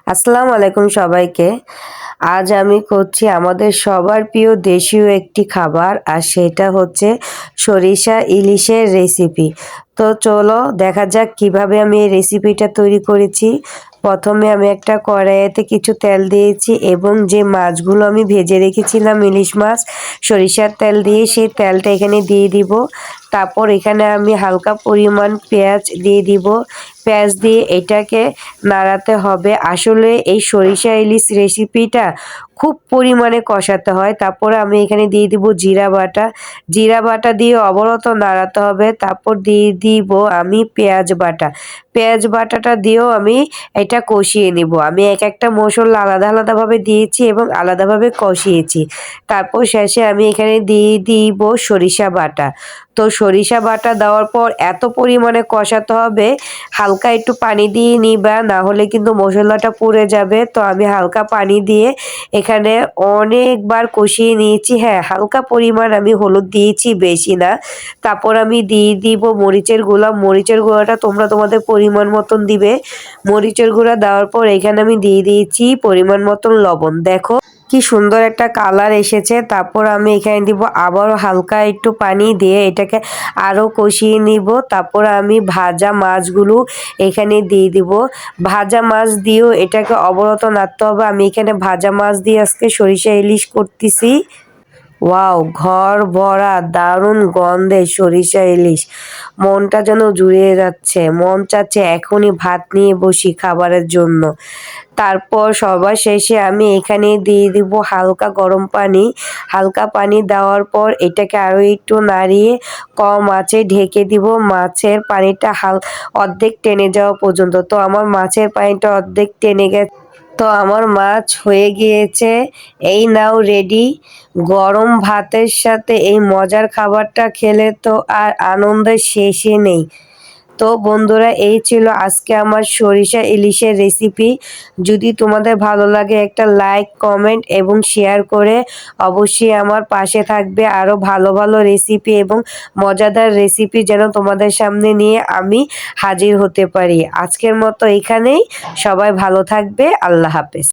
আসসালামু আলাইকুম সবাইকে। আজ আমি করছি আমাদের সবার প্রিয় দেশীয় একটি খাবার আর সেটা হচ্ছে সরিষা ইলিশের রেসিপি। তো চলো দেখা যাক কিভাবে আমি এই রেসিপিটা তৈরি করেছি। প্রথমে আমি একটা কড়াইতে কিছু তেল দিয়েছি এবং যে মাছগুলো আমি ভেজে রেখেছিলাম ইলিশ মাছ সরিষার তেল দিয়ে সেই তেলটা এখানে দিয়ে দিব। তারপর এখানে আমি হালকা পরিমাণ পেঁয়াজ দিয়ে দিব। পেঁয়াজ দিয়ে এটাকে নাড়াতে হবে। আসলে এই সরিষা ইলিশ রেসিপিটা খুব পরিমাণে কষাতে হয়। তারপরে আমি এখানে দিয়ে দিব জিরা বাটা। জিরা বাটা দিয়ে অবরত নাড়াতে হবে। তারপর দিয়ে দিব আমি পেঁয়াজ বাটা। পেঁয়াজ বাটাটা দিয়েও আমি এটা কষিয়ে নিব। আমি এক একটা মসলা আলাদাভাবে দিয়েছি এবং আলাদাভাবে কষিয়েছি। তারপর শেষে আমি এখানে দিয়ে দিব সরিষা বাটা। তো সরিষা বাটা দেওয়ার পর এত পরিমাণে কষাতে হবে, হালকা একটু পানি দিয়ে নিবা, না হলে কিন্তু মশলাটা পুড়ে যাবে। তো আমি হালকা পানি দিয়ে এখানে অনেকবার কষিয়ে নিয়েছি। হ্যাঁ, হালকা পরিমাণ আমি হলুদ দিয়েছি, বেশি না। তারপর আমি দিয়ে দিব মরিচের গুঁড়া। মরিচের গুঁড়াটা তোমরা তোমাদের পরিমাণ মতন দিবে। মরিচের গুঁড়া দেওয়ার পর এখানে আমি দিয়ে দিয়েছি পরিমাণ মতন লবণ। দেখো কি সুন্দর একটা কালার এসেছে। তারপর আমি এখানে দিব আবারও হালকা একটু পানি দিয়ে এটাকে আরও কষিয়ে নিব। তারপর আমি ভাজা মাছগুলো এখানে দিয়ে দিব। ভাজা মাছ দিয়েও এটাকে অবরত নাড়তে হবে। আমি এখানে ভাজা মাছ দিয়ে আজকে সরিষা ইলিশ করতেছি। ওয়াও, ঘর ভরা দারুণ গন্ধে সরিষা ইলিশ, মনটা যেন জুড়িয়ে যাচ্ছে। মন চাচ্ছে এখনই ভাত নিয়ে বসি খাবারের জন্য। তারপর সবার শেষে আমি এখানে দিয়ে দিব হালকা গরম পানি। হালকা পানি দেওয়ার পর এটাকে আরও একটু নাড়িয়ে কম আঁচে ঢেকে দিব মাছের পানিটা অর্ধেক টেনে যাওয়া পর্যন্ত। তো আমার মাছের পানিটা অর্ধেক টেনে গেছে। তো আমার মাছ হয়ে গিয়েছে। এই নাও রেডি। গরম ভাতের সাথে এই মজার খাবারটা খেলে তো আর আনন্দের শেষে নেই। তো বন্ধুরা, এই ছিল আজকে আমার সরিষা ইলিশের রেসিপি। যদি তোমাদের ভালো লাগে একটা লাইক, কমেন্ট এবং শেয়ার করে অবশ্যই আমার পাশে থাকবে। আরও ভালো ভালো রেসিপি এবং মজাদার রেসিপি যেন তোমাদের সামনে নিয়ে আমি হাজির হতে পারি। আজকের মতো এখানেই। সবাই ভালো থাকবে। আল্লাহ হাফেজ।